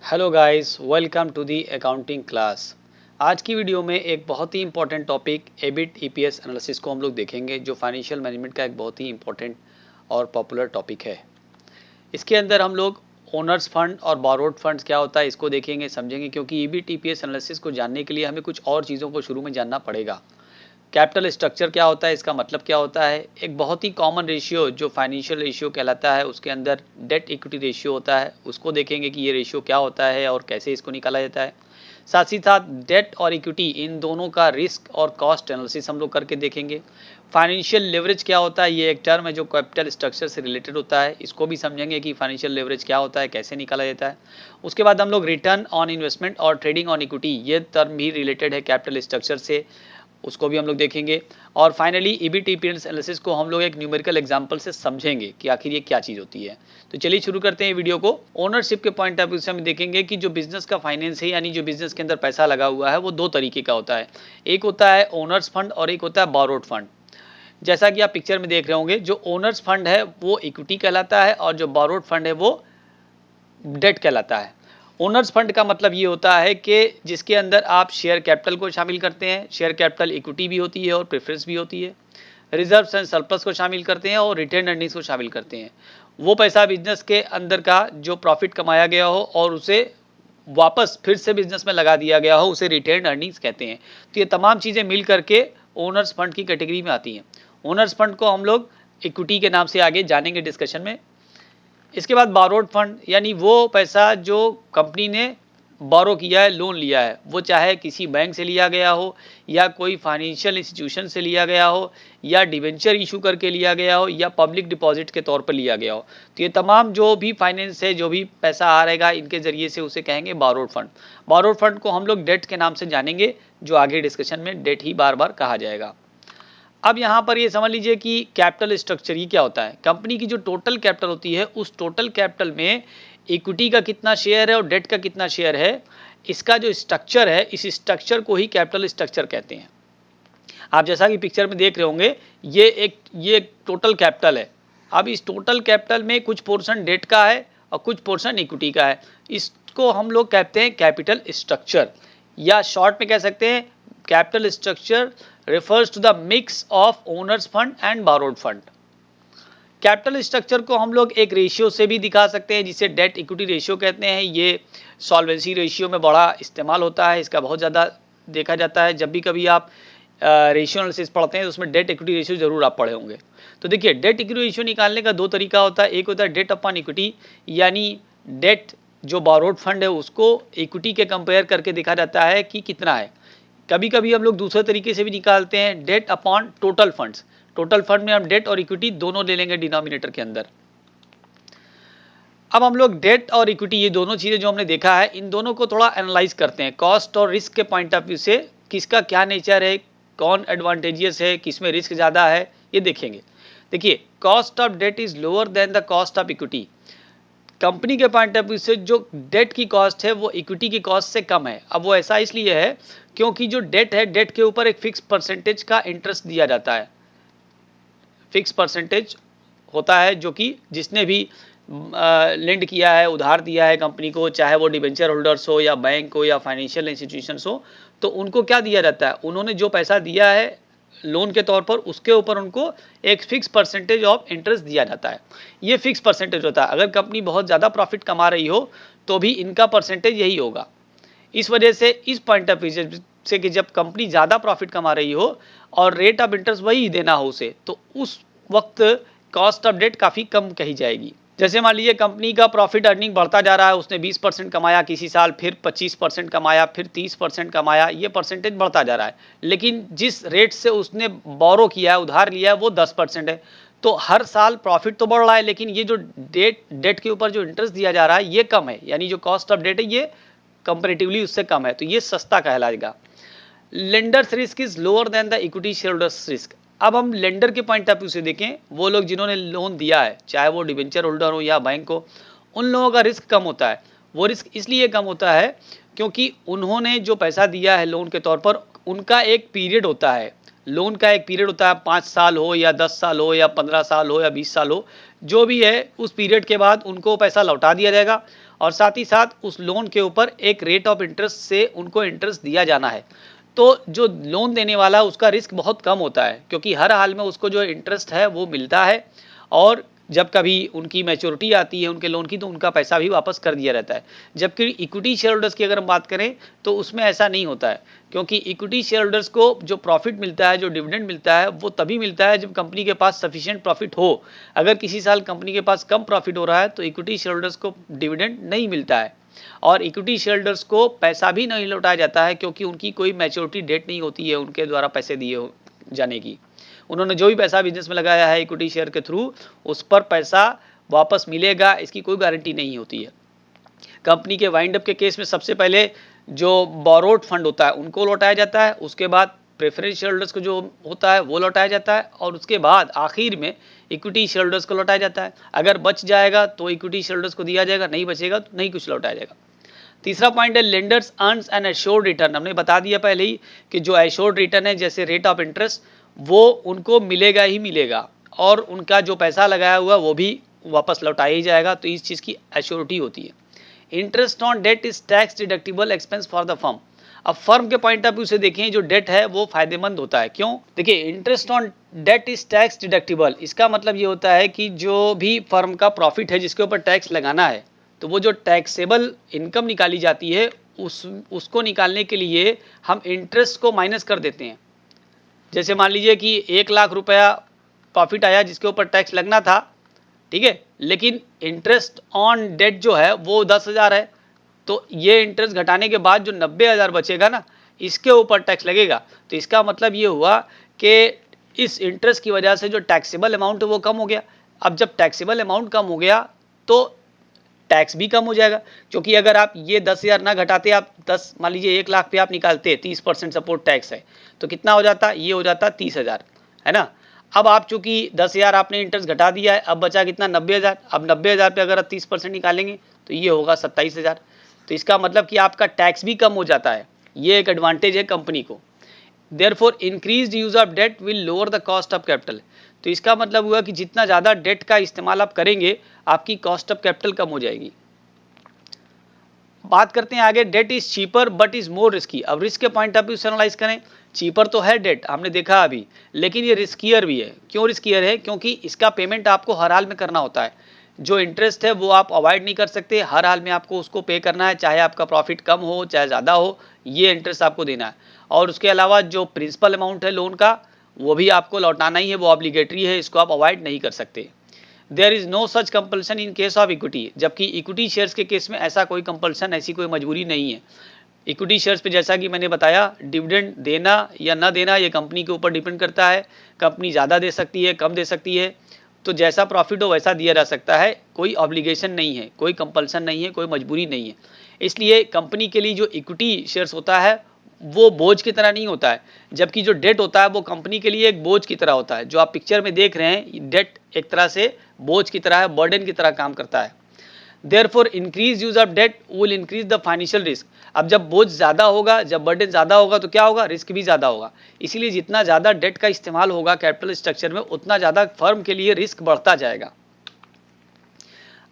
Hello guys, welcome to the accounting class. आज की video में एक बहुत ही important topic EBIT EPS analysis को हम लोग देखेंगे, जो फाइनेंशियल मैनेजमेंट का एक बहुत ही इंपॉर्टेंट और पॉपुलर टॉपिक है। इसके अंदर हम लोग ओनर्स फंड और बोरोड फंड्स क्या होता है इसको देखेंगे, समझेंगे, क्योंकि एबिट ईपीएस एनालिसिस को जानने के लिए हमें कुछ और चीज़ों को शुरू में जानना पड़ेगा। कैपिटल स्ट्रक्चर क्या होता है, इसका मतलब क्या होता है। एक बहुत ही कॉमन रेशियो जो फाइनेंशियल रेशियो कहलाता है, उसके अंदर डेट इक्विटी रेशियो होता है, उसको देखेंगे कि ये रेशियो क्या होता है और कैसे इसको निकाला जाता है। साथ ही साथ डेट और इक्विटी इन दोनों का रिस्क और कॉस्ट एनालिसिस हम लोग करके देखेंगे। फाइनेंशियल लेवरेज क्या होता है, ये एक टर्म है जो कैपिटल स्ट्रक्चर से रिलेटेड होता है, इसको भी समझेंगे कि फाइनेंशियल लेवरेज क्या होता है, कैसे निकाला जाता है। उसके बाद हम लोग रिटर्न ऑन इन्वेस्टमेंट और ट्रेडिंग ऑन इक्विटी, ये टर्म भी रिलेटेड है कैपिटल स्ट्रक्चर से, उसको भी हम लोग देखेंगे। और फाइनली ईबीटी ईपीएस एनालिसिस को हम लोग एक न्यूमेरिकल एग्जांपल से समझेंगे कि आखिर ये क्या चीज़ होती है। तो चलिए शुरू करते हैं वीडियो को। ओनरशिप के पॉइंट ऑफ व्यू से हम देखेंगे कि जो बिजनेस का फाइनेंस है, यानी जो बिजनेस के अंदर पैसा लगा हुआ है, वो दो तरीके का होता है। एक होता है ओनर्स फंड और एक होता है बोरोड फंड। जैसा कि आप पिक्चर में देख रहे होंगे, जो ओनर्स फंड है वो इक्विटी कहलाता है और जो बोरोड फंड है वो डेट कहलाता है। ओनर्स फंड का मतलब ये होता है कि जिसके अंदर आप शेयर कैपिटल को शामिल करते हैं। शेयर कैपिटल इक्विटी भी होती है और प्रेफरेंस भी होती है। रिजर्व्स एंड सरप्लस को शामिल करते हैं और रिटेन अर्निंग्स को शामिल करते हैं। वो पैसा बिजनेस के अंदर का जो प्रॉफिट कमाया गया हो और उसे वापस फिर से बिजनेस में लगा दिया गया हो, उसे रिटेन अर्निंग्स कहते हैं। तो ये तमाम चीज़ें मिल करके ओनर्स फंड की कैटेगरी में आती हैं। ओनर्स फंड को हम लोग इक्विटी के नाम से आगे जानेंगे डिस्कशन में। इसके बाद बोरोड फंड, यानी वो पैसा जो कंपनी ने बोरो किया है, लोन लिया है, वो चाहे किसी बैंक से लिया गया हो या कोई फाइनेंशियल इंस्टीट्यूशन से लिया गया हो या डिवेंचर इशू करके लिया गया हो या पब्लिक डिपॉजिट के तौर पर लिया गया हो। तो ये तमाम जो भी फाइनेंस है, जो भी पैसा आ रहेगा इनके जरिए से, उसे कहेंगे बोरोड फंड। बोरोड फंड को हम लोग डेट के नाम से जानेंगे, जो आगे डिस्कशन में डेट ही बार बार कहा जाएगा। अब यहाँ पर ये समझ लीजिए कि कैपिटल स्ट्रक्चर ये क्या होता है। कंपनी की जो टोटल कैपिटल होती है, उस टोटल कैपिटल में इक्विटी का कितना शेयर है और डेट का कितना शेयर है, इसका जो स्ट्रक्चर है, इस स्ट्रक्चर को ही कैपिटल स्ट्रक्चर कहते हैं। आप जैसा कि पिक्चर में देख रहे होंगे, ये टोटल कैपिटल है। अब इस टोटल कैपिटल में कुछ पोर्शन डेट का है और कुछ पोर्शन इक्विटी का है। इसको हम लोग कहते हैं कैपिटल स्ट्रक्चर, या शॉर्ट में कह सकते हैं capital structure refers to the mix of owners fund and borrowed fund। Capital structure को हम लोग एक रेशियो से भी दिखा सकते हैं, जिसे डेट इक्विटी रेशियो कहते हैं। ये सॉल्वेंसी रेशियो में बड़ा इस्तेमाल होता है, इसका बहुत ज़्यादा देखा जाता है। जब भी कभी आप रेशियो एनालिसिस पढ़ते हैं तो उसमें डेट इक्विटी रेशियो जरूर आप पढ़े होंगे। तो देखिए, डेट इक्विटी रेशियो निकालने का दो तरीका होता है। एक होता है डेट अपॉन इक्विटी, यानी डेट जो बोरोड फंड है उसको इक्विटी के कंपेयर करके देखा जाता है कि कितना है। कभी कभी हम लोग दूसरे तरीके से भी निकालते हैं, debt upon total funds. Total fund में हम डेट और इक्विटी दोनों ले लेंगे डिनोमिनेटर के अंदर। अब हम लोग डेट और इक्विटी, ये दोनों चीज़ें जो हमने देखा है, इन दोनों को थोड़ा एनालाइज करते हैं कॉस्ट और रिस्क के पॉइंट ऑफ व्यू से। किसका क्या नेचर है, कौन एडवांटेजियस है, किसमें रिस्क ज़्यादा है, ये देखेंगे। देखिए, cost of debt is lower than the cost of equity. Company के पॉइंट ऑफ व्यू से जो डेट की कॉस्ट है वो इक्विटी की कॉस्ट से कम है। अब वो ऐसा इसलिए है क्योंकि जो डेट है, डेट के ऊपर एक फिक्स परसेंटेज का इंटरेस्ट दिया जाता है। फिक्स परसेंटेज होता है जो कि जिसने भी लेंड किया है, उधार दिया है कंपनी को, चाहे वो डिबेंचर होल्डर्स हो या बैंक हो या फाइनेंशियल इंस्टीट्यूशंस हो, तो उनको क्या दिया जाता है, उन्होंने जो पैसा दिया है लोन के तौर पर, उसके ऊपर उनको एक फिक्स परसेंटेज ऑफ इंटरेस्ट दिया जाता है। ये फिक्स परसेंटेज होता है। अगर कंपनी बहुत ज़्यादा प्रॉफिट कमा रही हो तो भी इनका परसेंटेज यही होगा। इस वजह से इस पॉइंट ऑफ व्यू से कि जब कंपनी ज़्यादा प्रॉफिट कमा रही हो और रेट ऑफ इंटरेस्ट वही देना हो उसे, तो उस वक्त कॉस्ट ऑफ डेट काफ़ी कम कही जाएगी। जैसे मान लीजिए कंपनी का प्रॉफिट अर्निंग बढ़ता जा रहा है, उसने 20% कमाया किसी साल, फिर 25% कमाया, फिर 30% कमाया, ये परसेंटेज बढ़ता जा रहा है। लेकिन जिस रेट से उसने बोरो किया है, उधार लिया है, वो 10% है। तो हर साल प्रॉफिट तो बढ़ रहा है, लेकिन ये जो डेट के ऊपर जो इंटरेस्ट दिया जा रहा है ये कम है, यानी जो कॉस्ट ऑफ डेट है ये कंपेरेटिवली उससे कम है, तो ये सस्ता कहलाएगा। Lenders risk is lower than the equity shareholders risk. अब हम लेंडर के पॉइंट ऑफ व्यू से देखें, वो लोग जिन्होंने लोन दिया है, चाहे वो डिबेंचर होल्डर हो या बैंक हो, उन लोगों का रिस्क कम होता है। वो रिस्क इसलिए कम होता है क्योंकि उन्होंने जो पैसा दिया है लोन के तौर पर, उनका एक पीरियड होता है। लोन का एक पीरियड होता है, 5 साल हो या 10 साल हो या 15 साल हो या 20 साल हो, जो भी है, उस पीरियड के बाद उनको पैसा लौटा दिया जाएगा और साथ ही साथ उस लोन के ऊपर एक रेट ऑफ इंटरेस्ट से उनको इंटरेस्ट दिया जाना है। तो जो लोन देने वाला उसका रिस्क बहुत कम होता है, क्योंकि हर हाल में उसको जो इंटरेस्ट है वो मिलता है, और जब कभी उनकी मैच्योरिटी आती है उनके लोन की तो उनका पैसा भी वापस कर दिया रहता है। जबकि इक्विटी शेयर होल्डर्स की अगर हम बात करें तो उसमें ऐसा नहीं होता है, क्योंकि इक्विटी शेयर होल्डर्स को जो प्रॉफिट मिलता है, जो डिविडेंड मिलता है, वो तभी मिलता है जब कंपनी के पास सफिशिएंट प्रॉफिट हो। अगर किसी साल कंपनी के पास कम प्रॉफिट हो रहा है तो इक्विटी शेयर होल्डर्स को डिविडेंड नहीं मिलता है, और इक्विटी शेयर होल्डर्स को पैसा भी नहीं लौटाया जाता है, क्योंकि उनकी कोई मैच्योरिटी डेट नहीं होती है उनके द्वारा पैसे दिए जाने की। उन्होंने जो भी पैसा बिजनेस में लगाया है इक्विटी शेयर के थ्रू, उस पर पैसा वापस मिलेगा इसकी कोई गारंटी नहीं होती है। कंपनी के वाइंड अप के केस में सबसे पहले जो बोरोड फंड होता है उनको लौटाया जाता है, उसके बाद प्रेफरेंस शेयर होल्डर्स को जो होता है वो लौटाया जाता है, और उसके बाद आखिर में इक्विटी शेयर होल्डर्स को लौटाया जाता है। अगर बच जाएगा तो इक्विटी शेयर होल्डर्स को दिया जाएगा, नहीं बचेगा तो नहीं कुछ लौटाया जाएगा। तीसरा पॉइंट है lenders earns an assured return. हमने बता दिया पहले ही कि जो एश्योर्ड रिटर्न है जैसे रेट ऑफ इंटरेस्ट, वो उनको मिलेगा ही मिलेगा, और उनका जो पैसा लगाया हुआ वो भी वापस लौटाया ही जाएगा, तो इस चीज़ की एश्योरिटी होती है। Interest on debt is tax deductible expense for the firm. अब फर्म के पॉइंट ऑफ व्यू से देखें जो डेट है वो फायदेमंद होता है। क्यों? देखिए, interest on debt is tax deductible, इसका मतलब ये होता है कि जो भी फर्म का प्रॉफिट है जिसके ऊपर टैक्स लगाना है, तो वो जो टैक्सेबल इनकम निकाली जाती है उसको निकालने के लिए हम इंटरेस्ट को माइनस कर देते हैं। जैसे मान लीजिए कि 1,00,000 रुपया प्रॉफिट आया जिसके ऊपर टैक्स लगना था, ठीक है, लेकिन इंटरेस्ट ऑन डेट जो है वो 10,000 है, तो ये इंटरेस्ट घटाने के बाद जो 90,000 बचेगा ना, इसके ऊपर टैक्स लगेगा। तो इसका मतलब ये हुआ कि इस इंटरेस्ट की वजह से जो टैक्सेबल अमाउंट है वो कम हो गया। अब जब टैक्सेबल अमाउंट कम हो गया तो टैक्स भी कम हो जाएगा, क्योंकि अगर आप ये 10,000 ना घटाते, आप 10 मान लीजिए 1,00,000 पे आप निकालते, 30% सपोर्ट टैक्स है, तो कितना हो जाता? ये हो जाता 30,000, है ना। अब आप चूंकि 10,000 आपने इंटरेस्ट घटा दिया है, अब बचा कितना? 90,000। अब 90,000 पे अगर आप 30% निकालेंगे तो ये होगा 27,000। तो इसका मतलब कि आपका टैक्स भी कम हो जाता है, ये एक एडवांटेज है कंपनी को। Therefore increased use of debt will lower the cost of capital. तो इसका मतलब हुआ कि जितना ज़्यादा डेट का इस्तेमाल आप करेंगे आपकी कॉस्ट ऑफ कैपिटल कम हो जाएगी। बात करते हैं आगे, debt is cheaper but is more risky. अब रिस्क के पॉइंट ऑफ व्यू से एनालाइज करें, चीपर तो है डेट, हमने देखा अभी, लेकिन ये रिस्कियर भी है। क्यों रिस्कियर है? क्योंकि इसका पेमेंट आपको हर हाल में करना होता है। जो इंटरेस्ट है वो आप अवॉइड नहीं कर सकते, हर हाल में आपको उसको पे करना है, चाहे आपका प्रॉफिट कम हो चाहे ज़्यादा हो, ये इंटरेस्ट आपको देना है। और उसके अलावा जो प्रिंसिपल अमाउंट है लोन का वो भी आपको लौटाना ही है, वो ऑब्लिगेटरी है, इसको आप अवॉइड नहीं कर सकते। There is no such compulsion in case of equity. जबकि इक्विटी शेयर्स के केस में ऐसा कोई कंपल्सन, ऐसी कोई मजबूरी नहीं है। इक्विटी शेयर्स पे जैसा कि मैंने बताया, डिविडेंड देना या न देना ये कंपनी के ऊपर डिपेंड करता है। कंपनी ज़्यादा दे सकती है, कम दे सकती है, तो जैसा प्रॉफिट हो वैसा दिया जा सकता है। कोई ऑब्लिगेशन नहीं है, कोई कंपल्सन नहीं है, कोई मजबूरी नहीं है। इसलिए कंपनी के लिए जो इक्विटी शेयर्स होता है वो बोझ की तरह नहीं होता है, जबकि जो डेट होता है वो कंपनी के लिए एक बोझ की तरह होता है। जो आप पिक्चर में देख रहे हैं, डेट एक तरह से बोझ की तरह है, बर्डन की तरह काम करता है। Therefore increase use of debt will increase the financial risk. अब जब बोझ ज़्यादा होगा, जब बर्डन ज़्यादा होगा तो क्या होगा? रिस्क भी ज़्यादा होगा। इसीलिए जितना ज़्यादा डेट का इस्तेमाल होगा कैपिटल स्ट्रक्चर में, उतना ज़्यादा फर्म के लिए रिस्क बढ़ता जाएगा।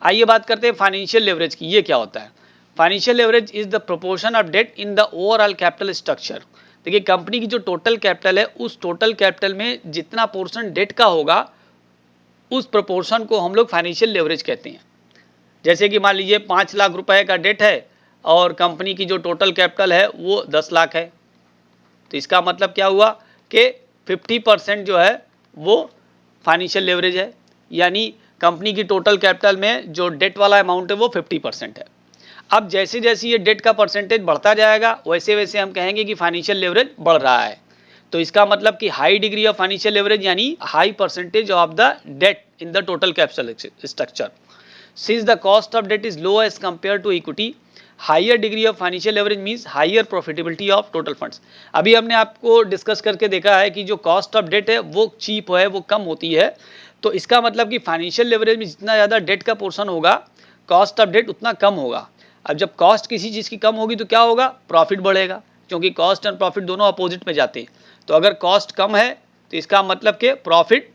आइए बात करते हैं फाइनेंशियल लेवरेज की। ये क्या होता है? Financial leverage is the proportion of debt in the overall capital structure. देखिए, कंपनी की जो टोटल कैपिटल है, उस टोटल कैपिटल में जितना पोर्शन डेट का होगा उस प्रोपोर्शन को हम लोग फाइनेंशियल लेवरेज कहते हैं। जैसे कि मान लीजिए 5,00,000 रुपए का डेट है और कंपनी की जो टोटल कैपिटल है वो 10,00,000 है, तो इसका मतलब क्या हुआ कि 50% जो है वो फाइनेंशियल लेवरेज है। यानी कंपनी की टोटल कैपिटल में जो डेट वाला अमाउंट है वो 50% है। अब जैसे जैसे ये डेट का परसेंटेज बढ़ता जाएगा वैसे वैसे हम कहेंगे कि फाइनेंशियल लेवरेज बढ़ रहा है। तो इसका मतलब कि high degree of financial leverage यानी high percentage of the debt in the total capital structure. Since the cost of debt is low as compare to equity, higher degree of financial leverage means higher profitability of total funds. अभी हमने आपको discuss करके देखा है कि जो cost of date है वो चीप है, वो कम होती है। तो इसका मतलब कि फाइनेंशियल लेवरेज में जितना ज़्यादा डेट का पोर्शन होगा, कॉस्ट ऑफ डेट उतना कम होगा। अब जब कॉस्ट किसी चीज़ की कम होगी तो क्या होगा? प्रॉफिट बढ़ेगा, क्योंकि कॉस्ट एंड प्रॉफिट दोनों अपोजिट में जाते हैं। तो अगर कॉस्ट कम है तो इसका मतलब कि प्रॉफिट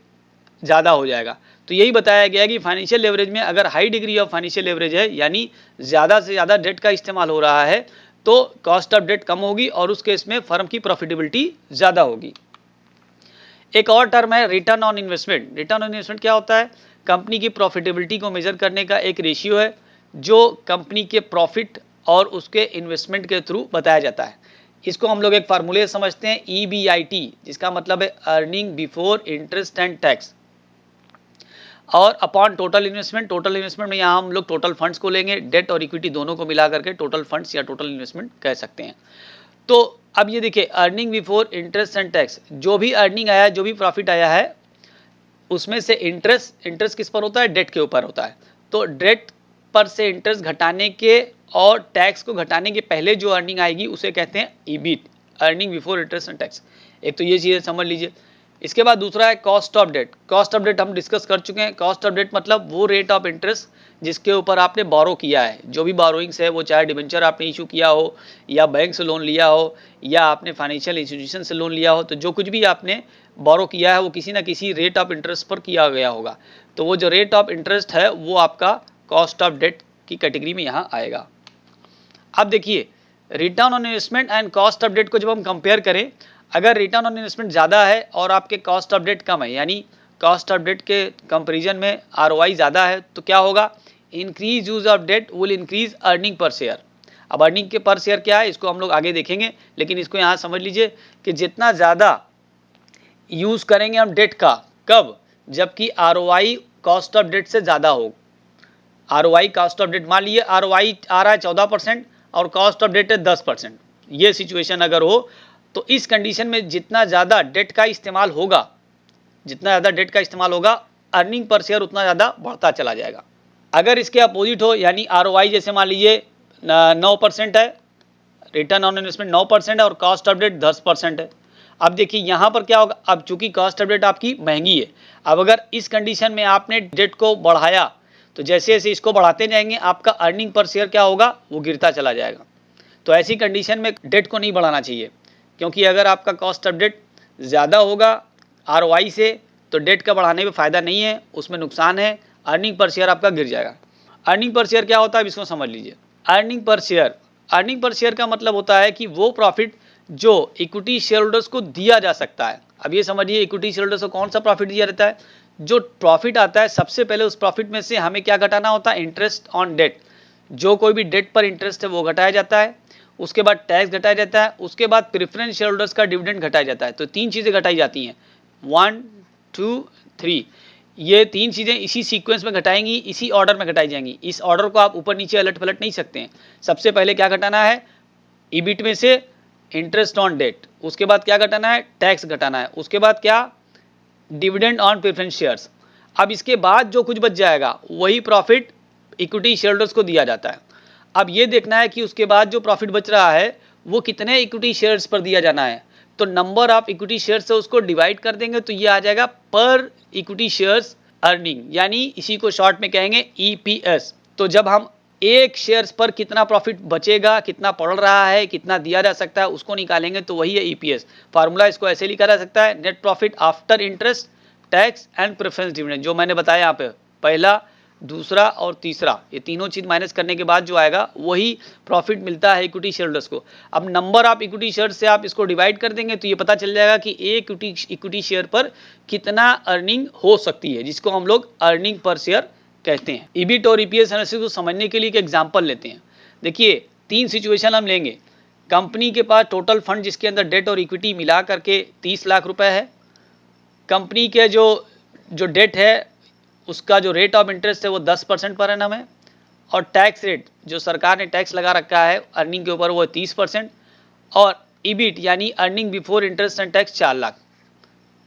ज़्यादा हो जाएगा। तो यही बताया गया है कि फाइनेंशियल लेवरेज में अगर high degree of financial leverage है, यानी ज़्यादा से ज़्यादा डेट का इस्तेमाल हो रहा है, तो कॉस्ट ऑफ डेट कम होगी और उस केस में फर्म की प्रॉफिटेबिलिटी ज़्यादा होगी। एक और टर्म है return on investment. Return on investment क्या होता है? कंपनी की प्रॉफिटेबिलिटी को मेजर करने का एक रेशियो है जो कंपनी के प्रॉफिट और उसके इन्वेस्टमेंट के थ्रू बताया जाता है। इसको हम लोग एक फार्मूले समझते हैं EBIT, जिसका मतलब है earning before interest and tax और upon total investment. Total investment में यहाँ हम लोग टोटल फंड्स को लेंगे, डेट और इक्विटी दोनों को मिला करके टोटल फंड्स या टोटल इन्वेस्टमेंट कह सकते हैं। तो अब ये देखिए, earning before interest and tax, जो भी अर्निंग आया है, जो भी प्रॉफिट आया है, उसमें से इंटरेस्ट किस पर होता है? डेट के ऊपर होता है। तो डेट पर से इंटरेस्ट घटाने के और टैक्स को घटाने के पहले जो अर्निंग आएगी उसे कहते हैं EBIT, earning before interest and tax. एक तो ये चीज़ें समझ लीजिए। इसके बाद दूसरा है cost of debt. Cost of debt हम डिस्कस कर चुके हैं। कॉस्ट ऑफ डेट मतलब वो रेट ऑफ इंटरेस्ट जिसके ऊपर आपने बोरो किया है। जो भी बोरोइंग्स है, वो चाहे डिबेंचर आपने इशू किया हो, या बैंक से लोन लिया हो, या आपने फाइनेंशियल इंस्टीट्यूशन से लोन लिया हो, तो जो कुछ भी आपने बोरो किया है वो किसी ना किसी रेट ऑफ इंटरेस्ट पर किया गया होगा। तो वो जो रेट ऑफ इंटरेस्ट है वो आपका कॉस्ट ऑफ डेट की कैटेगरी में यहाँ आएगा। अब देखिए, return on investment and cost of debt को जब हम कंपेयर करें, अगर रिटर्न ऑन इन्वेस्टमेंट ज़्यादा है और आपके कॉस्ट ऑफ डेट कम है, यानी कॉस्ट ऑफ डेट के कंपेरिजन में ROI ज़्यादा है, तो क्या होगा? Increase use of debt will increase earning per share. अब अर्निंग के पर शेयर क्या है, इसको हम लोग आगे देखेंगे, लेकिन इसको यहाँ समझ लीजिए कि जितना ज़्यादा यूज़ करेंगे हम डेट का, कब? जबकि ROI कॉस्ट ऑफ डेट से ज़्यादा हो। ROI कॉस्ट ऑफ डेट, मान लीजिए ROI आ रहा है 14% और कॉस्ट ऑफ डेट है 10%। ये सिचुएशन अगर हो तो इस कंडीशन में जितना ज़्यादा डेट का इस्तेमाल होगा, अर्निंग पर शेयर उतना ज़्यादा बढ़ता चला जाएगा। अगर इसके अपोजिट हो, यानी ROI जैसे मान लीजिए 9% है, रिटर्न ऑन इन्वेस्टमेंट 9% है और कॉस्ट ऑफ डेट 10% है। अब देखिए यहाँ पर क्या होगा, अब चूंकि कॉस्ट ऑफ डेट आपकी महंगी है, अब अगर इस कंडीशन में आपने डेट को बढ़ाया तो जैसे जैसे इसको बढ़ाते जाएंगे आपका अर्निंग पर शेयर क्या होगा? वो गिरता चला जाएगा। तो ऐसी कंडीशन में डेट को नहीं बढ़ाना चाहिए, क्योंकि अगर आपका कॉस्ट ऑफ डेट ज़्यादा होगा ROI से तो डेट का बढ़ाने में फ़ायदा नहीं है, उसमें नुकसान है, अर्निंग पर शेयर आपका गिर जाएगा। अर्निंग पर शेयर क्या होता है, अब इसको समझ लीजिए। अर्निंग पर शेयर का मतलब होता है कि वो प्रॉफिट जो इक्विटी शेयर होल्डर्स को दिया जा सकता है। अब ये समझिए, इक्विटी शेयर होल्डर्स को कौन सा प्रॉफिट दिया जाता है? जो प्रॉफिट आता है सबसे पहले उस प्रॉफिट में से हमें क्या घटाना होता है? Interest on debt. जो कोई भी डेट पर इंटरेस्ट है वो घटाया जाता है, उसके बाद टैक्स घटाया जाता है, उसके बाद प्रेफरेंस शेयर होल्डर्स का डिविडेंड घटाया जाता है। तो 3 चीज़ें घटाई जाती हैं, 1 2 3। ये 3 चीज़ें इसी सीक्वेंस में घटाएंगी, इसी ऑर्डर में घटाई जाएंगी। इस ऑर्डर को आप ऊपर नीचे अलट पलट नहीं सकते हैं। सबसे पहले क्या घटाना है? EBIT में से इंटरेस्ट ऑन डेट, उसके बाद क्या घटाना है? टैक्स घटाना है, उसके बाद क्या? Dividend on preference shares. अब इसके बाद जो कुछ बच जाएगा वही प्रॉफिट इक्विटी शेयर होल्डर्स को दिया जाता है। अब ये देखना है कि उसके बाद जो प्रॉफिट बच रहा है वो कितने इक्विटी शेयर्स पर दिया जाना है। तो नंबर ऑफ इक्विटी शेयर्स से उसको डिवाइड कर देंगे तो ये आ जाएगा पर इक्विटी शेयर्स अर्निंग, यानी इसी को शॉर्ट में कहेंगे EPS। तो जब हम एक शेयर्स पर कितना प्रॉफिट बचेगा, कितना पड़ रहा है, कितना दिया जा सकता है, उसको निकालेंगे तो वही है EPS। फार्मूला इसको ऐसे लिखा जा सकता है, net profit after interest, tax and preference dividend. जो मैंने बताया यहाँ पे, पहला, दूसरा और तीसरा, ये तीनों चीज माइनस करने के बाद जो आएगा वही प्रॉफिट मिलता है इक्विटी शेयर होल्डर्स को। अब नंबर ऑफ इक्विटी शेयर से आप इसको डिवाइड कर देंगे तो ये पता चल जाएगा कि एक इक्विटी शेयर पर कितना अर्निंग हो सकती है, जिसको हम लोग अर्निंग पर शेयर कहते हैं। EBIT और EPS एनालिसिस को समझने के लिए एक एग्जांपल लेते हैं। देखिए, 3 सिचुएशन हम लेंगे। कंपनी के पास टोटल फंड जिसके अंदर डेट और इक्विटी मिला करके 30 लाख रुपए है। कंपनी के जो डेट है उसका जो रेट ऑफ इंटरेस्ट है वो 10% पर एनम है, और टैक्स रेट जो सरकार ने टैक्स लगा रखा है अर्निंग के ऊपर वो 30%, और EBIT यानी earning before interest and tax 4 lakh.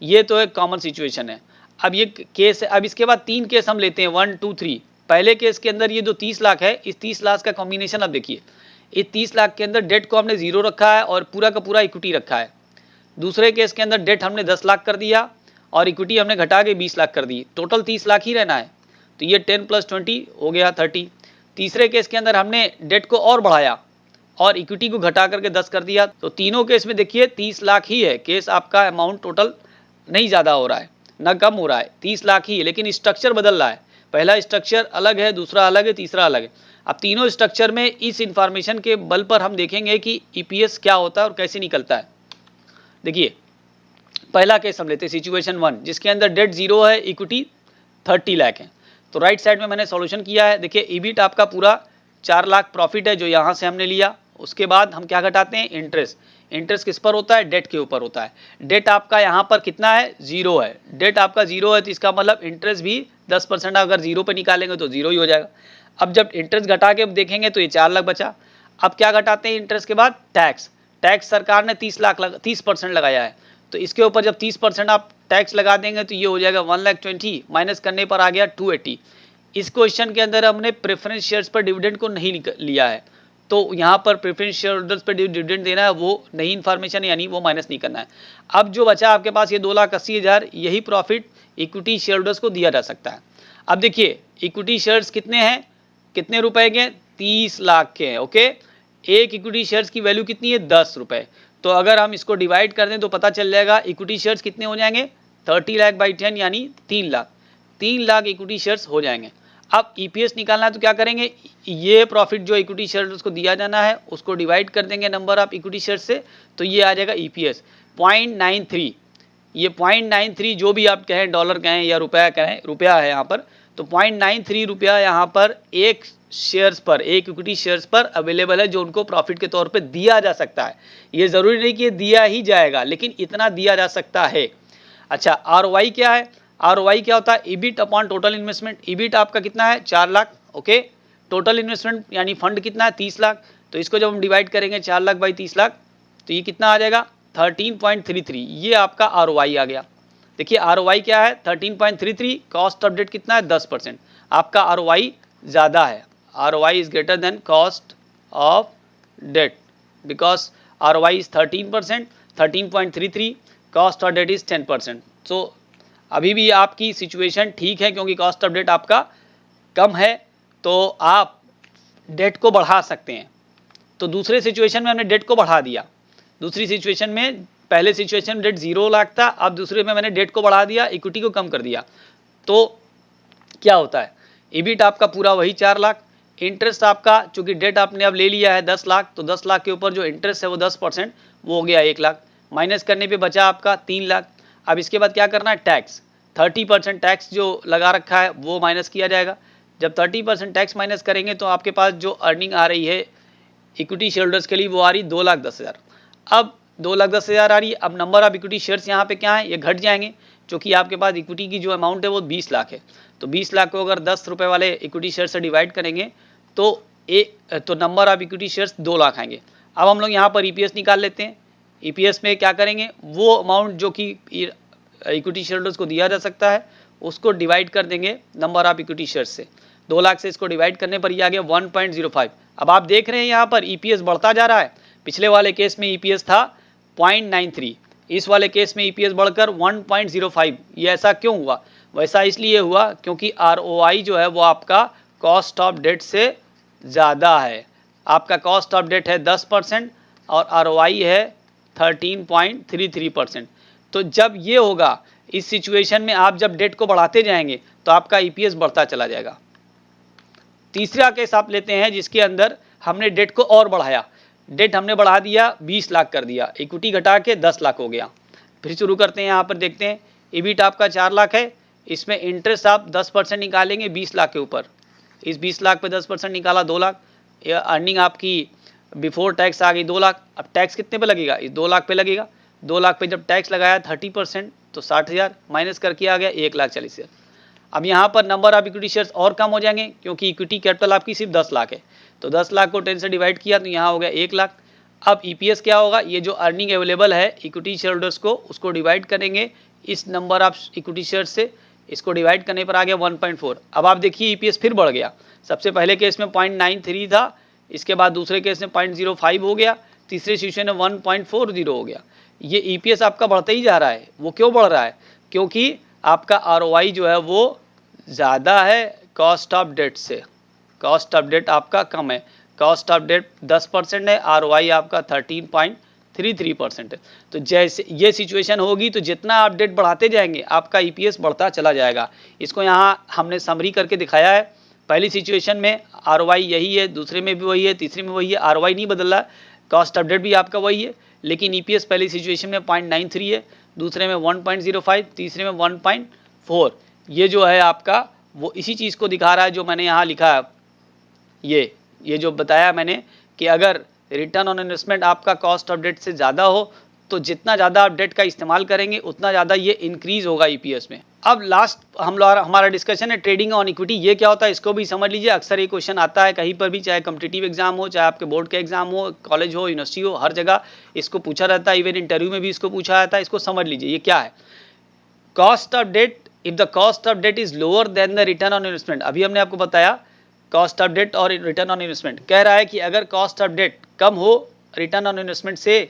ये तो एक कॉमन सिचुएशन है। अब ये केस है। अब इसके बाद 3 केस हम लेते हैं, 1 2 3। पहले केस के अंदर ये जो 30 लाख है, इस 30 लाख का कॉम्बिनेशन अब देखिए, इस 30 लाख के अंदर डेट को हमने 0 रखा है और पूरा का पूरा इक्विटी रखा है। दूसरे केस के अंदर डेट हमने 10 लाख कर दिया और इक्विटी हमने घटा के 20 लाख कर दी, टोटल 30 लाख ही रहना है। तो ये 10 + 20 हो गया 30। तीसरे केस के अंदर हमने डेट को और बढ़ाया और इक्विटी को घटा करके 10 कर दिया। तो तीनों केस में देखिए 30 लाख ही है केस, आपका अमाउंट टोटल नहीं ज़्यादा हो रहा है। ना कम हो रहा है, 30 लाख ही है, लेकिन स्ट्रक्चर बदल रहा है। पहला स्ट्रक्चर अलग है, दूसरा अलग है, तीसरा अलग है। अब तीनों स्ट्रक्चर में इस इंफॉर्मेशन के बल पर हम देखेंगे कि ईपीएस क्या होता है और कैसे निकलता है। देखिए पहला केस हम लेते हैं सिचुएशन 1, जिसके अंदर डेट 0 है, इक्विटी 30 लाख है। तो राइट साइड में मैंने सॉल्यूशन किया है। देखिए ईबिट आपका पूरा 4 लाख प्रॉफिट है जो यहाँ से हमने लिया। उसके बाद हम क्या घटाते हैं, इंटरेस्ट। इंटरेस्ट किस पर होता है, डेट के ऊपर होता है। डेट आपका यहाँ पर कितना है, 0 है। डेट आपका 0 है तो इसका मतलब इंटरेस्ट भी 10% अगर 0 पे निकालेंगे तो 0 ही हो जाएगा। अब जब इंटरेस्ट घटा के देखेंगे तो ये 4 लाख बचा। अब क्या घटाते हैं इंटरेस्ट के बाद, टैक्स। टैक्स सरकार ने 30% लगाया है, तो इसके ऊपर जब 30% आप टैक्स लगा देंगे तो ये हो जाएगा 1,20,000, माइनस करने पर आ गया 280। इस क्वेश्चन के अंदर हमने प्रेफरेंस शेयर्स पर डिविडेंड को नहीं लिया है, तो यहाँ पर प्रेफरेंस शेयर होल्डर्स पर डिविडेंड देना है, वो नई इन्फॉर्मेशन यानी वो माइनस नहीं करना है। अब जो बचा आपके पास ये 2,80,000, यही प्रॉफिट इक्विटी शेयर होल्डर्स को दिया जा सकता है। अब देखिए इक्विटी शेयर्स कितने हैं, कितने रुपए के, 30 लाख के हैं। ओके, एक इक्विटी शेयर्स की वैल्यू कितनी है, 10 रुपए। तो अगर हम इसको डिवाइड कर दें तो पता चल जाएगा इक्विटी शेयर्स कितने हो जाएंगे, 30 लाख बाई 10 यानी 3 लाख। 3 लाख इक्विटी शेयर्स हो जाएंगे। अब ईपीएस निकालना है तो क्या करेंगे, ये प्रॉफिट जो इक्विटी शेयर उसको दिया जाना है उसको डिवाइड कर देंगे नंबर ऑफ इक्विटी शेयर से, तो ये आ जाएगा ईपीएस 0.93। ये 0.93 जो भी आप कहें, डॉलर कहें या रुपया कहें, रुपया है यहाँ पर, तो 0.93 रुपया यहाँ पर एक शेयर्स पर, एक इक्विटी शेयर्स पर अवेलेबल है जो उनको प्रॉफिट के तौर पे दिया जा सकता है। ये जरूरी नहीं कि ये दिया ही जाएगा, लेकिन इतना दिया जा सकता है। अच्छा, आरओआई क्या है, आरओआई क्या होता है, EBIT upon total investment. EBIT आपका कितना है, 4 लाख। ओके, टोटल इन्वेस्टमेंट यानी फंड कितना है, 30 लाख। तो इसको जब हम डिवाइड करेंगे 4 लाख बाई 30 लाख तो ये कितना आ जाएगा, 13.33। ये आपका आरओआई आ गया। देखिए आरओआई क्या है, 13.33। कॉस्ट ऑफ डेट कितना है, 10%। आपका आरओआई ज़्यादा है, ROI is greater than cost of debt, because ROI is 13%, 13.33, cost of debt is 10%। So अभी भी आपकी सिचुएशन ठीक है क्योंकि कॉस्ट ऑफ डेट आपका कम है, तो आप डेट को बढ़ा सकते हैं। तो दूसरे सिचुएशन में हमने डेट को बढ़ा दिया। दूसरी सिचुएशन में, पहले सिचुएशन में डेट 0 लाख था, अब दूसरे में मैंने डेट को बढ़ा दिया, इक्विटी को कम कर दिया। तो क्या होता है, ईबिट आपका पूरा वही 4 लाख। इंटरेस्ट आपका, चूंकि डेट आपने अब ले लिया है 10 लाख, तो 10 लाख के ऊपर जो इंटरेस्ट है वो 10%, वो हो गया 1 लाख। माइनस करने पे बचा आपका 3 लाख। अब इसके बाद क्या करना है, टैक्स। 30% टैक्स जो लगा रखा है वो माइनस किया जाएगा। जब 30% टैक्स माइनस करेंगे तो आपके पास जो अर्निंग आ रही है इक्विटी शेयरहोल्डर्स के लिए वो आ रही 2,10,000। अब 2,10,000 आ रही है। अब नंबर ऑफ इक्विटी शेयर्स यहाँ पे क्या है, ये घट जाएंगे, क्योंकि आपके पास इक्विटी की जो अमाउंट है वो 20 लाख है। तो 20 लाख को अगर 10 रुपये वाले इक्विटी शेयर से डिवाइड करेंगे तो number of equity shares 2 lakh आएंगे। अब हम लोग यहाँ पर ईपीएस निकाल लेते हैं। ईपीएस में क्या करेंगे, वो अमाउंट जो कि इक्विटी शेयरहोल्डर्स को दिया जा सकता है उसको डिवाइड कर देंगे नंबर ऑफ इक्विटी शेयर्स से। 2 लाख से इसको डिवाइड करने पर ये आ गया 1.05। अब आप देख रहे हैं यहाँ पर ईपीएस बढ़ता जा रहा है। पिछले वाले केस में ईपीएस था 0.93, इस वाले केस में ईपीएस बढ़कर 1.05। ये ऐसा क्यों हुआ, वैसा इसलिए हुआ क्योंकि आरओआई जो है वो आपका कॉस्ट ऑफ डेट से ज़्यादा है। आपका कॉस्ट ऑफ डेट है 10% और आरओआई है 13.33%। तो जब ये होगा, इस सिचुएशन में आप जब डेट को बढ़ाते जाएंगे तो आपका ईपीएस बढ़ता चला जाएगा। तीसरा केस आप लेते हैं जिसके अंदर हमने डेट को और बढ़ाया। डेट हमने बढ़ा दिया, 20 लाख कर दिया, इक्विटी घटा के 10 लाख हो गया। फिर शुरू करते हैं, यहाँ पर देखते हैं ईबिट आपका 4 लाख है, इसमें इंटरेस्ट आप 10% निकालेंगे 20 लाख के ऊपर। इस 20 लाख पे 10% निकाला 2 लाख। अर्निंग आपकी बिफोर टैक्स आ गई 2 लाख। अब टैक्स कितने पे लगेगा, इस 2 लाख पे लगेगा। 2 लाख पे जब टैक्स लगाया 30% तो 60,000, माइनस करके आ गया 1,40,000। अब यहाँ पर नंबर ऑफ इक्विटी शेयर्स और कम हो जाएंगे क्योंकि इक्विटी कैपिटल आपकी सिर्फ 10 लाख है। तो 10 लाख को 10 से डिवाइड किया तो यहाँ हो गया 1 लाख। अब ईपीएस क्या होगा, ये जो अर्निंग अवेलेबल है इक्विटी शेयर होल्डर्स को, उसको डिवाइड करेंगे इस नंबर ऑफ इक्विटी शेयर्स से, इसको डिवाइड करने पर आ गया 1.4। अब आप देखिए ईपीएस फिर बढ़ गया। सबसे पहले केस में 0.93 था, इसके बाद दूसरे केस में 0.05 हो गया, तीसरे सिचुएशन में 1.40 हो गया। ये ईपीएस आपका बढ़ता ही जा रहा है। वो क्यों बढ़ रहा है, क्योंकि आपका आरओआई जो है वो ज़्यादा है कॉस्ट ऑफ डेट से। कॉस्ट ऑफ डेट आपका कम है, कॉस्ट ऑफ डेट 10% है, आरओआई आपका 33% है। तो जैसे ये सिचुएशन होगी तो जितना आप डेट बढ़ाते जाएंगे आपका ईपीएस बढ़ता चला जाएगा। इसको यहाँ हमने समरी करके दिखाया है। पहली सिचुएशन में आरओआई यही है, दूसरे में भी वही है, तीसरे में वही है, आरओआई नहीं बदल रहा है, कॉस्ट ऑफ डेट भी आपका वही है, लेकिन ईपीएस पहली सिचुएशन में 0.93 है, दूसरे में 1.05, तीसरे में 1.4। ये जो है आपका वो इसी चीज़ को दिखा रहा है जो मैंने यहाँ लिखा है। ये जो बताया मैंने कि अगर रिटर्न ऑन इन्वेस्टमेंट आपका कॉस्ट ऑफ डेट से ज़्यादा हो तो जितना ज़्यादा आप डेट का इस्तेमाल करेंगे उतना ज़्यादा ये इंक्रीज होगा ईपीएस में। अब लास्ट हमारा डिस्कशन है ट्रेडिंग ऑन इक्विटी। ये क्या होता है इसको भी समझ लीजिए। अक्सर ये क्वेश्चन आता है कहीं पर भी, चाहे कॉम्पिटिटिव एग्जाम हो, चाहे आपके बोर्ड का एग्जाम हो, कॉलेज हो, यूनिवर्सिटी हो, हर जगह इसको पूछा रहता है। इवन इंटरव्यू में भी इसको पूछा जाता है। इसको समझ लीजिए ये क्या है। Cost of debt, if the cost of debt is lower than the return on investment. अभी हमने आपको बताया कॉस्ट ऑफ डेट और रिटर्न ऑन इन्वेस्टमेंट। कह रहा है कि अगर कॉस्ट ऑफ डेट कम हो रिटर्न ऑन इन्वेस्टमेंट से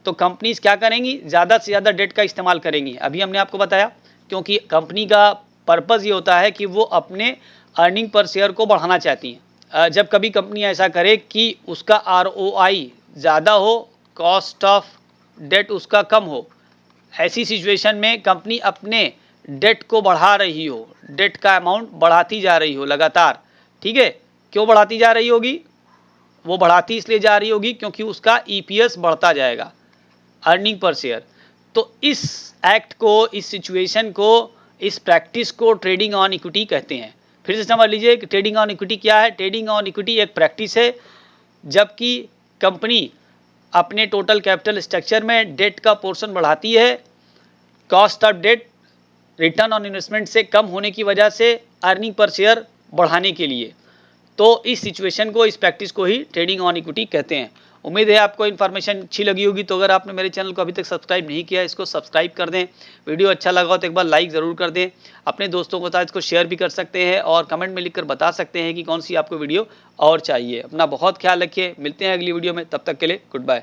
तो कंपनीज क्या करेंगी, ज़्यादा से ज़्यादा डेट का इस्तेमाल करेंगी। अभी हमने आपको बताया क्योंकि कंपनी का पर्पज़ ये होता है कि वो अपने अर्निंग पर शेयर को बढ़ाना चाहती हैं। जब कभी कंपनी ऐसा करे कि उसका आरओआई ज़्यादा हो, कॉस्ट ऑफ डेट उसका कम हो, ऐसी सिचुएशन में कंपनी अपने डेट को बढ़ा रही हो, डेट का अमाउंट बढ़ाती जा रही हो लगातार, ठीक है। क्यों बढ़ाती जा रही होगी? वो बढ़ाती इसलिए जा रही होगी क्योंकि उसका ईपीएस बढ़ता जाएगा, अर्निंग पर शेयर। तो इस एक्ट को, इस सिचुएशन को, इस प्रैक्टिस को ट्रेडिंग ऑन इक्विटी कहते हैं। फिर से समझ लीजिए कि ट्रेडिंग ऑन इक्विटी क्या है। ट्रेडिंग ऑन इक्विटी एक प्रैक्टिस है जबकि कंपनी अपने टोटल कैपिटल स्ट्रक्चर में डेट का पोर्शन बढ़ाती है, cost of debt return on investment से कम होने की वजह से अर्निंग पर शेयर बढ़ाने के लिए। तो इस सिचुएशन को, इस प्रैक्टिस को ही ट्रेडिंग ऑन इक्विटी कहते हैं। उम्मीद है आपको इन्फॉर्मेशन अच्छी लगी होगी। तो अगर आपने मेरे चैनल को अभी तक सब्सक्राइब नहीं किया इसको सब्सक्राइब कर दें। वीडियो अच्छा लगा हो तो एक बार लाइक ज़रूर कर दें। अपने दोस्तों के साथ इसको शेयर भी कर सकते हैं और कमेंट में लिखकर बता सकते हैं कि कौन सी आपको वीडियो और चाहिए। अपना बहुत ख्याल रखिए। मिलते हैं अगली वीडियो में, तब तक के लिए गुड बाय।